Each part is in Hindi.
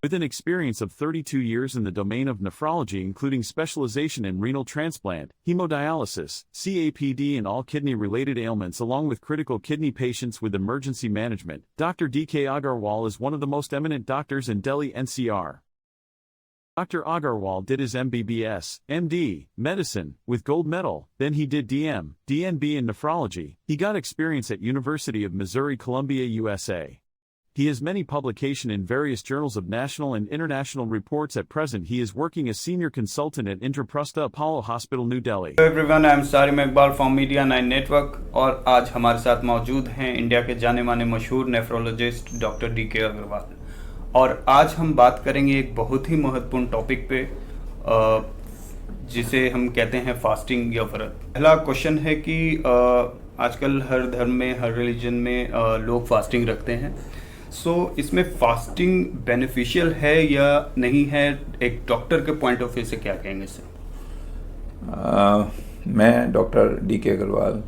With an experience of 32 years in the domain of nephrology, including specialization in renal transplant, hemodialysis, CAPD, and all kidney-related ailments, along with critical kidney patients with emergency management, Dr. D.K. Agarwal is one of the most eminent doctors in Delhi NCR. Dr. Agarwal did his MBBS, MD, medicine, with gold medal, then he did DM, DNB in nephrology. He got experience at University of Missouri Columbia, USA. He has many publications in various journals of national and international reports. At present, he is working as senior consultant at Indraprastha Apollo Hospital, New Delhi. Hello everyone, I am Sarim Iqbal from Media 9 Network और आज हमारे साथ मौजूद हैं इंडिया के जाने माने मशहूर नेफ्रोलॉजिस्ट डॉक्टर डी.के. अग्रवाल। और आज हम बात करेंगे एक बहुत ही महत्वपूर्ण टॉपिक पे जिसे हम कहते हैं फास्टिंग या व्रत। पहला क्वेश्चन है कि आजकल हर धर्म में, हर रिलीजन में लोग फास्टिंग रखते हैं। इसमें फास्टिंग बेनिफिशियल है या नहीं है, एक डॉक्टर के पॉइंट ऑफ व्यू से क्या कहेंगे सर? मैं doctor D K. Agarwal,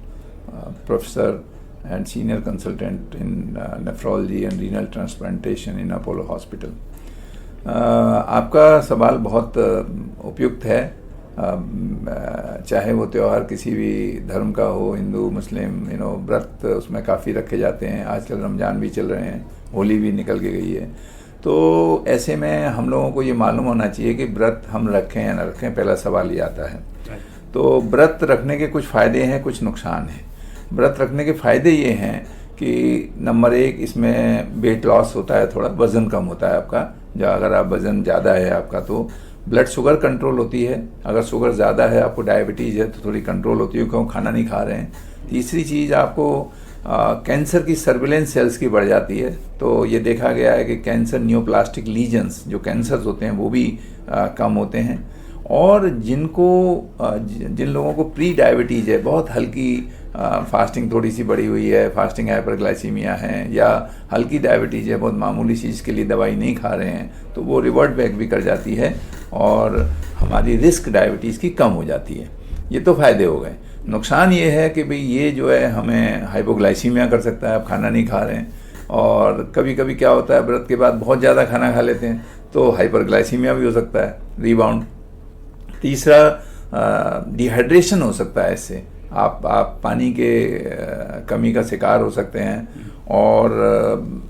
professor and senior consultant in nephrology and renal transplantation in Apollo Hospital. आपका सवाल बहुत उपयुक्त है। चाहे वो त्यौहार किसी भी धर्म का हो, हिंदू, मुस्लिम, व्रत उसमें काफ़ी रखे जाते हैं। आजकल रमज़ान भी चल रहे हैं, होली भी निकल के गई है। तो ऐसे में हम लोगों को ये मालूम होना चाहिए कि व्रत हम रखें या ना रखें, पहला सवाल ये आता है। तो व्रत रखने के कुछ फ़ायदे हैं, कुछ नुकसान हैं। व्रत रखने के फ़ायदे ये हैं कि नंबर 1, इसमें वेट लॉस होता है, थोड़ा वज़न कम होता है आपका। अगर आप वज़न ज़्यादा है आपका तो ब्लड शुगर कंट्रोल होती है। अगर शुगर ज़्यादा है, आपको डायबिटीज़ है तो थोड़ी कंट्रोल होती है क्योंकि खाना नहीं खा रहे हैं। तीसरी चीज़, आपको कैंसर की सर्विलेंस सेल्स की बढ़ जाती है। तो ये देखा गया है कि कैंसर न्यूप्लास्टिक लीजन्स जो कैंसर्स होते हैं वो भी कम होते हैं। और जिन लोगों को प्री डायबिटीज़ है, बहुत हल्की फास्टिंग थोड़ी सी बढ़ी हुई है, फास्टिंग हाइपरग्लाइसीमिया है, या हल्की डायबिटीज़ है, बहुत मामूली चीज़ के लिए दवाई नहीं खा रहे हैं, तो वो रिवर्ट बैक भी कर जाती है और हमारी रिस्क डायबिटीज़ की कम हो जाती है। ये तो फ़ायदे हो गए। नुकसान ये है कि भाई ये जो है हमें हाइपोग्लाइसीमिया कर सकता है, आप खाना नहीं खा रहे हैं। और कभी कभी क्या होता है, व्रत के बाद बहुत ज़्यादा खाना खा लेते हैं तो हाइपरग्लाइसीमिया भी हो सकता है, रीबाउंड। तीसरा, डिहाइड्रेशन हो सकता है। इससे आप पानी के कमी का शिकार हो सकते हैं और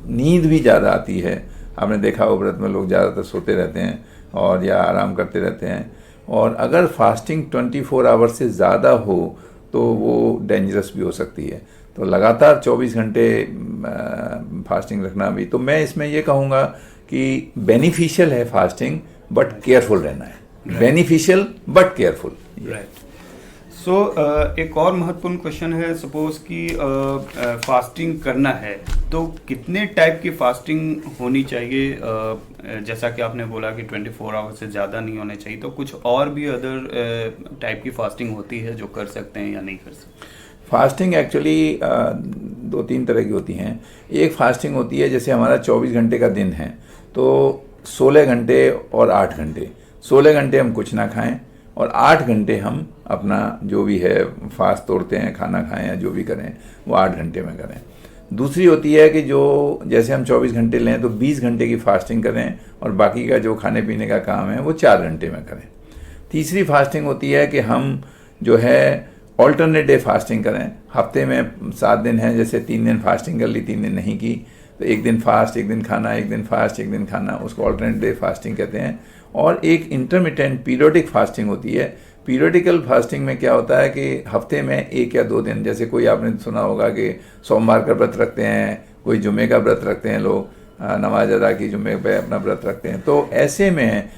नींद भी ज़्यादा आती है। आपने देखा हो व्रत में लोग ज़्यादातर सोते रहते हैं और या आराम करते रहते हैं। और अगर फास्टिंग 24 आवर से ज़्यादा हो तो वो डेंजरस भी हो सकती है। तो लगातार 24 घंटे फास्टिंग रखना भी, तो मैं इसमें ये कहूँगा कि बेनिफिशियल है फास्टिंग, बट केयरफुल रहना है। Beneficial but careful. राइट। एक और महत्वपूर्ण क्वेश्चन है, सपोज कि फास्टिंग करना है तो कितने टाइप की फास्टिंग होनी चाहिए? जैसा कि आपने बोला कि 24 आवर से ज़्यादा नहीं होने चाहिए, तो कुछ और भी अदर टाइप की फास्टिंग होती है जो कर सकते हैं या नहीं कर सकते? फास्टिंग एक्चुअली 2-3 तरह की होती हैं। एक फास्टिंग होती है, जैसे हमारा 24 घंटे का दिन है तो 16 घंटे और 8 घंटे, 16 घंटे हम कुछ ना खाएं और 8 घंटे हम अपना जो भी है फास्ट तोड़ते हैं, खाना खाएं या जो भी करें वो 8 घंटे में करें। दूसरी होती है कि जो जैसे हम 24 घंटे लें तो 20 घंटे की फास्टिंग करें और बाकी का जो खाने पीने का काम है वो 4 घंटे में करें। तीसरी फास्टिंग होती है कि हम जो है ऑल्टरनेट डे फास्टिंग करें। हफ्ते में 7 दिन हैं, जैसे 3 दिन फास्टिंग कर ली, 3 दिन नहीं की, तो 1 दिन फास्ट, 1 दिन खाना, 1 दिन फास्ट, 1 दिन खाना, उसको ऑल्टरनेट डे फास्टिंग कहते हैं। और एक इंटरमिटेंट पीरियोडिक फास्टिंग होती है। पीरियोडिकल फास्टिंग में क्या होता है कि हफ्ते में 1 या 2 दिन, जैसे कोई आपने सुना होगा कि सोमवार का व्रत रखते हैं, कोई जुम्मे का व्रत रखते हैं, लोग नमाज अदा की जुम्मे पे अपना व्रत रखते हैं। तो ऐसे में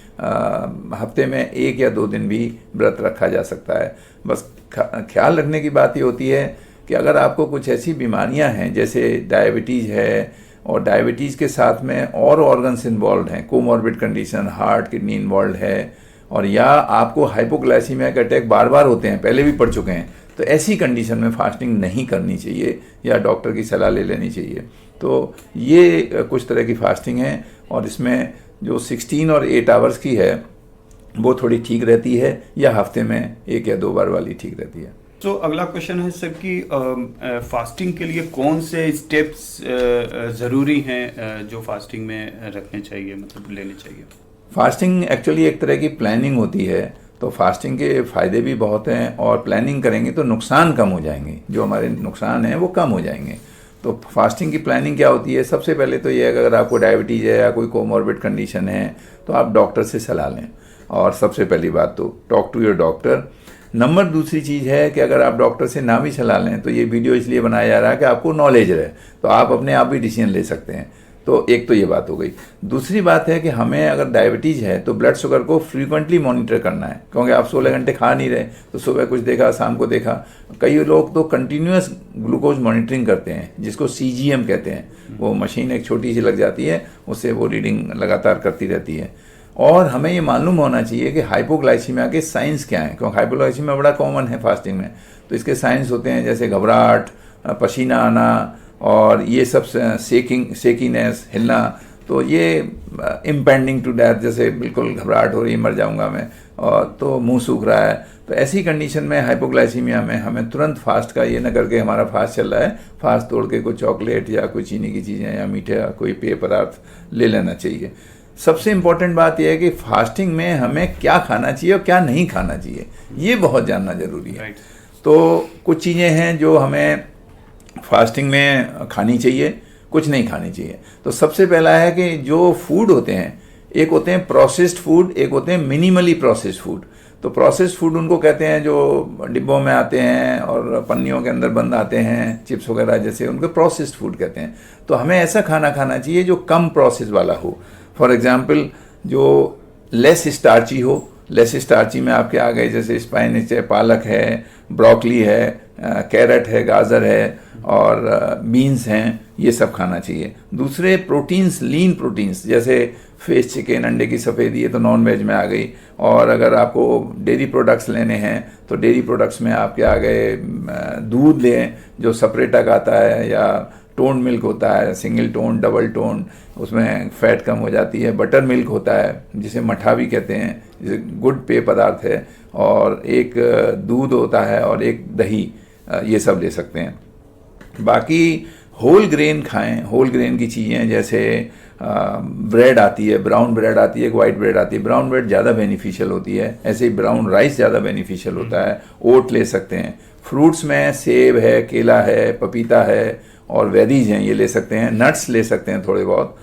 हफ्ते में 1 या 2 दिन भी व्रत रखा जा सकता है। बस ख्याल रखने की बात ये होती है कि अगर आपको कुछ ऐसी बीमारियां हैं जैसे डायबिटीज़ है और डायबिटीज़ के साथ में और ऑर्गन्स इन्वॉल्व हैं, comorbid condition, heart, kidney involve है, और या आपको हाइपोग्लाइसीमिया के अटैक बार बार होते हैं, पहले भी पड़ चुके हैं, तो ऐसी कंडीशन में फास्टिंग नहीं करनी चाहिए या डॉक्टर की सलाह ले लेनी चाहिए। तो ये कुछ तरह की फास्टिंग है और इसमें जो 16 और 8 आवर्स की है वो थोड़ी ठीक रहती है, या हफ्ते में 1 या 2 बार वाली ठीक रहती है। तो अगला क्वेश्चन है सर कि फास्टिंग के लिए कौन से स्टेप्स ज़रूरी हैं जो फास्टिंग में रखने चाहिए, मतलब लेने चाहिए? फास्टिंग एक्चुअली एक तरह की प्लानिंग होती है, तो फास्टिंग के फ़ायदे भी बहुत हैं और प्लानिंग करेंगे तो नुकसान कम हो जाएंगे, जो हमारे नुकसान हैं वो कम हो जाएंगे। तो फास्टिंग की प्लानिंग क्या होती है? सबसे पहले तो ये अगर आपको डायबिटीज़ है या कोई कोमॉर्बिड कंडीशन है तो आप डॉक्टर से सलाह लें, और सबसे पहली बात तो talk to your doctor. Number दूसरी चीज़ है कि अगर आप डॉक्टर से ना भी सलाह लें तो ये वीडियो इसलिए बनाया जा रहा है कि आपको नॉलेज रहे, तो आप अपने आप भी डिसीजन ले सकते हैं। तो एक तो ये बात हो गई। दूसरी बात है कि हमें अगर डायबिटीज़ है तो ब्लड शुगर को फ्रीक्वेंटली मॉनिटर करना है, क्योंकि आप 16 घंटे खा नहीं रहे, तो सुबह कुछ देखा, शाम को देखा। कई लोग तो कंटिन्यूस ग्लूकोज मॉनिटरिंग करते हैं, जिसको CGM कहते हैं। वो मशीन एक छोटी सी लग जाती है, उससे वो रीडिंग लगातार करती रहती है। और हमें ये मालूम होना चाहिए कि हाइपोग्लाइसीमिया के साइंस क्या हैं, क्योंकि हाइपोग्लाइसीमिया बड़ा कॉमन है फास्टिंग में। तो इसके साइंस होते हैं जैसे घबराहट, पसीना आना, और ये सब सेकीनेस, हिलना। तो ये इम्पेंडिंग टू डेथ, जैसे बिल्कुल घबराहट हो रही है, मर जाऊंगा मैं, और तो मुंह सूख रहा है। तो ऐसी कंडीशन में हाइपोग्लाइसीमिया में हमें तुरंत फास्ट का ये ना करके हमारा फास्ट चल रहा है, फास्ट तोड़ के कोई चॉकलेट या कोई चीनी की चीज़ें या मीठे या कोई पेय पदार्थ ले लेना चाहिए। सबसे इम्पोर्टेंट बात यह है कि फास्टिंग में हमें क्या खाना चाहिए और क्या नहीं खाना चाहिए, ये बहुत जानना जरूरी है। तो कुछ चीज़ें हैं जो हमें फास्टिंग में खानी चाहिए, कुछ नहीं खानी चाहिए। तो सबसे पहला है कि जो फूड होते हैं, एक होते हैं प्रोसेस्ड फूड, एक होते हैं मिनिमली प्रोसेस्ड फूड। तो प्रोसेस्ड फूड उनको कहते हैं जो डिब्बों में आते हैं और पन्नियों के अंदर बंद आते हैं, चिप्स वगैरह जैसे, उनको प्रोसेस्ड फूड कहते हैं। तो हमें ऐसा खाना खाना चाहिए जो कम प्रोसेस वाला हो। फॉर एग्जाम्पल जो लेस स्टार्ची हो। लेस स्टार्ची में आपके आ गए जैसे स्पाइनिच है, पालक है, ब्रोकली है, कैरेट है, गाजर है, और बीन्स हैं, ये सब खाना चाहिए। दूसरे प्रोटीन्स, लीन प्रोटीन्स, जैसे फिश, चिकन, अंडे की सफ़ेदी, ये तो नॉन वेज में आ गई। और अगर आपको डेयरी प्रोडक्ट्स लेने हैं तो डेयरी प्रोडक्ट्स में आपके आ गए दूध लें जो सेपरेटक आता है, या टोन मिल्क होता है, सिंगल टोन, डबल टोन, उसमें फैट कम हो जाती है। बटर मिल्क होता है जिसे मठा भी कहते हैं, जिसे गुड पेय पदार्थ है। और एक दूध होता है और एक दही, ये सब ले सकते हैं। बाकी होल ग्रेन खाएं, होल ग्रेन की चीज़ें जैसे ब्रेड आती है, ब्राउन ब्रेड आती है, एक वाइट ब्रेड आती है। ब्राउन ब्रेड ज़्यादा बेनिफिशियल होती है, ऐसे ही ब्राउन राइस ज़्यादा बेनिफिशियल होता है। ओट ले सकते हैं। फ्रूट्स में सेब है, केला है, पपीता है, और वेरीज हैं, ये ले सकते हैं। नट्स ले सकते हैं थोड़े बहुत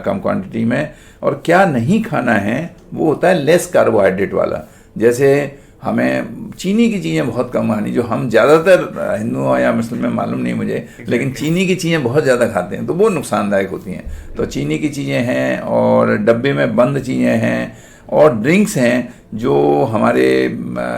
कम क्वांटिटी में। और क्या नहीं खाना है वो होता है लेस कार्बोहाइड्रेट वाला। जैसे हमें चीनी की चीज़ें बहुत कम खानी, जो हम ज़्यादातर हिंदुओं या मुस्लिम में मालूम नहीं मुझे, लेकिन चीनी की चीज़ें बहुत ज़्यादा खाते हैं, तो वो नुकसानदायक होती हैं। तो चीनी की चीज़ें हैं, और डब्बे में बंद चीज़ें हैं, और ड्रिंक्स हैं जो हमारे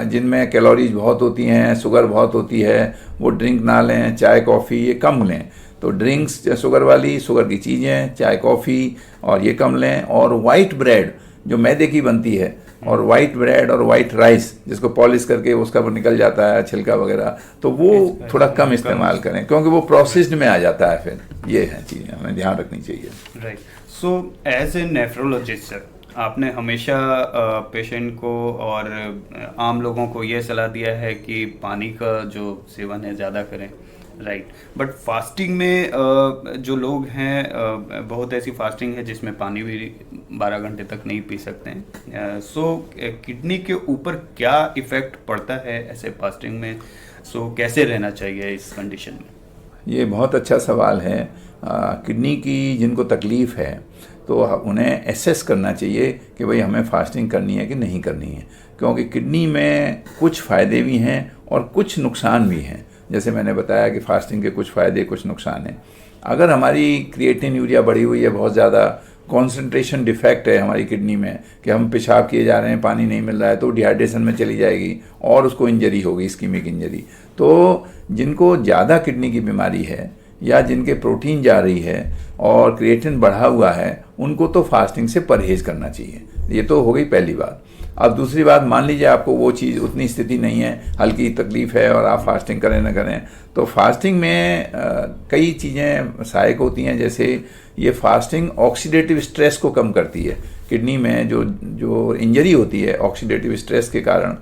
जिनमें कैलोरीज बहुत होती हैं, शुगर बहुत होती है, वो ड्रिंक ना लें। चाय कॉफ़ी ये कम लें। तो ड्रिंक्स शुगर वाली, शुगर की चीज़ें, चाय कॉफ़ी, और ये कम लें। और वाइट ब्रेड जो मैदे की बनती है, और वाइट ब्रेड और वाइट राइस जिसको पॉलिश करके उसका वो निकल जाता है छिलका वगैरह, तो वो थोड़ा कम इस्तेमाल करें, क्योंकि वो प्रोसेस्ड में आ जाता है। फिर ये है चीज़ें हमें ध्यान रखनी चाहिए। Right. So as a nephrologist sir, आपने हमेशा पेशेंट को और आम लोगों को ये सलाह दिया है कि पानी का जो सेवन है ज़्यादा करें, राइट। बट फास्टिंग में जो लोग हैं, बहुत ऐसी फास्टिंग है जिसमें पानी भी 12 घंटे तक नहीं पी सकते हैं। सो किडनी के ऊपर क्या इफ़ेक्ट पड़ता है ऐसे फास्टिंग में? सो कैसे रहना चाहिए इस कंडीशन में? ये बहुत अच्छा सवाल है। किडनी की जिनको तकलीफ़ है तो उन्हें एसेस करना चाहिए कि भाई हमें फास्टिंग करनी है कि नहीं करनी है, क्योंकि किडनी में कुछ फ़ायदे भी हैं और कुछ नुकसान भी हैं। जैसे मैंने बताया कि फास्टिंग के कुछ फ़ायदे, कुछ नुकसान हैं। अगर हमारी क्रिएटिन यूरिया बढ़ी हुई है, बहुत ज़्यादा कॉन्सेंट्रेशन डिफेक्ट है हमारी किडनी में, कि हम पेशाब किए जा रहे हैं, पानी नहीं मिल रहा है, तो डिहाइड्रेशन में चली जाएगी और उसको इंजरी होगी, इस्कीमिक इंजरी। तो जिनको ज़्यादा किडनी की बीमारी है या जिनके प्रोटीन जा रही है और क्रिएटिन बढ़ा हुआ है, उनको तो फास्टिंग से परहेज़ करना चाहिए। ये तो हो गई पहली बात। अब दूसरी बात, मान लीजिए आपको वो चीज़ उतनी स्थिति नहीं है, हल्की तकलीफ़ है और आप फास्टिंग करें ना करें, तो फास्टिंग में कई चीज़ें सहायक होती हैं। जैसे ये फास्टिंग ऑक्सीडेटिव स्ट्रेस को कम करती है। किडनी में जो इंजरी होती है ऑक्सीडेटिव स्ट्रेस के कारण,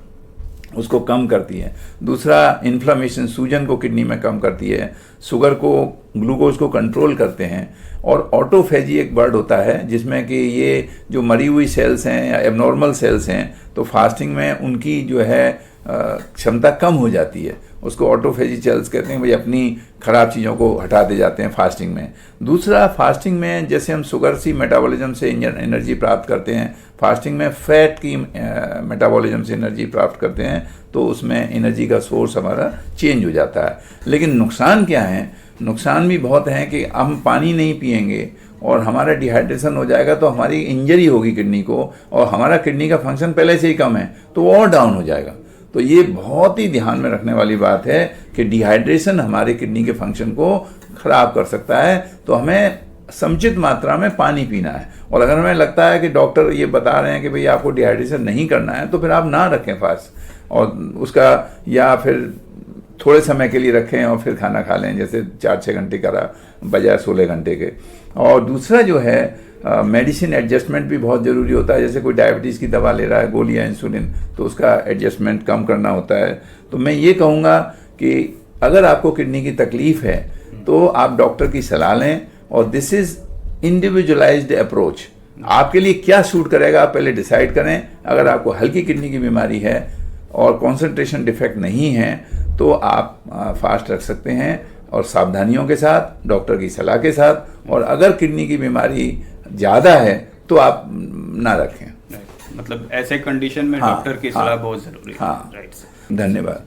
उसको कम करती है। दूसरा, इन्फ्लामेशन, सूजन को किडनी में कम करती है। शुगर को, ग्लूकोज को कंट्रोल करते हैं। और ऑटोफेजी एक वर्ड होता है जिसमें कि ये जो मरी हुई सेल्स हैं या एबनॉर्मल सेल्स हैं, तो फास्टिंग में उनकी जो है क्षमता कम हो जाती है। उसको ऑटोफेजी सेल्स कहते हैं, भाई अपनी खराब चीज़ों को हटाते जाते हैं फास्टिंग में। दूसरा, फास्टिंग में जैसे हम शुगर सी मेटाबॉलिज्म से एनर्जी प्राप्त करते हैं, फास्टिंग में फैट की मेटाबॉलिज्म से एनर्जी प्राप्त करते हैं, तो उसमें एनर्जी का सोर्स हमारा चेंज हो जाता है। लेकिन नुकसान क्या है? नुकसान भी बहुत हैं कि हम पानी नहीं पिएंगे और हमारा डिहाइड्रेशन हो जाएगा, तो हमारी इंजरी होगी किडनी को, और हमारा किडनी का फंक्शन पहले से ही कम है तो वो और डाउन हो जाएगा। तो ये बहुत ही ध्यान में रखने वाली बात है कि डिहाइड्रेशन हमारे किडनी के फंक्शन को खराब कर सकता है। तो हमें समुचित मात्रा में पानी पीना है। और अगर हमें लगता है कि डॉक्टर ये बता रहे हैं कि भाई आपको डिहाइड्रेशन नहीं करना है, तो फिर आप ना रखें फास्ट, और उसका या फिर थोड़े समय के लिए रखें और फिर खाना खा लें, जैसे 4-6 घंटे का बजाय 16 घंटे के। और दूसरा जो है, मेडिसिन एडजस्टमेंट भी बहुत ज़रूरी होता है। जैसे कोई डायबिटीज़ की दवा ले रहा है, गोली या इंसुलिन, तो उसका एडजस्टमेंट कम करना होता है। तो मैं ये कहूँगा कि अगर आपको किडनी की तकलीफ़ है तो आप डॉक्टर की सलाह लें, और दिस इज़ इंडिविजुअलाइज्ड अप्रोच। आपके लिए क्या सूट करेगा आप पहले डिसाइड करें। अगर आपको हल्की किडनी की बीमारी है और कॉन्सेंट्रेशन डिफेक्ट नहीं है, तो आप फास्ट रख सकते हैं, और सावधानियों के साथ, डॉक्टर की सलाह के साथ। और अगर किडनी की बीमारी ज़्यादा है तो आप ना रखें। मतलब ऐसे कंडीशन में हाँ, डॉक्टर की सलाह बहुत जरूरी है। हाँ, राइट सर। धन्यवाद।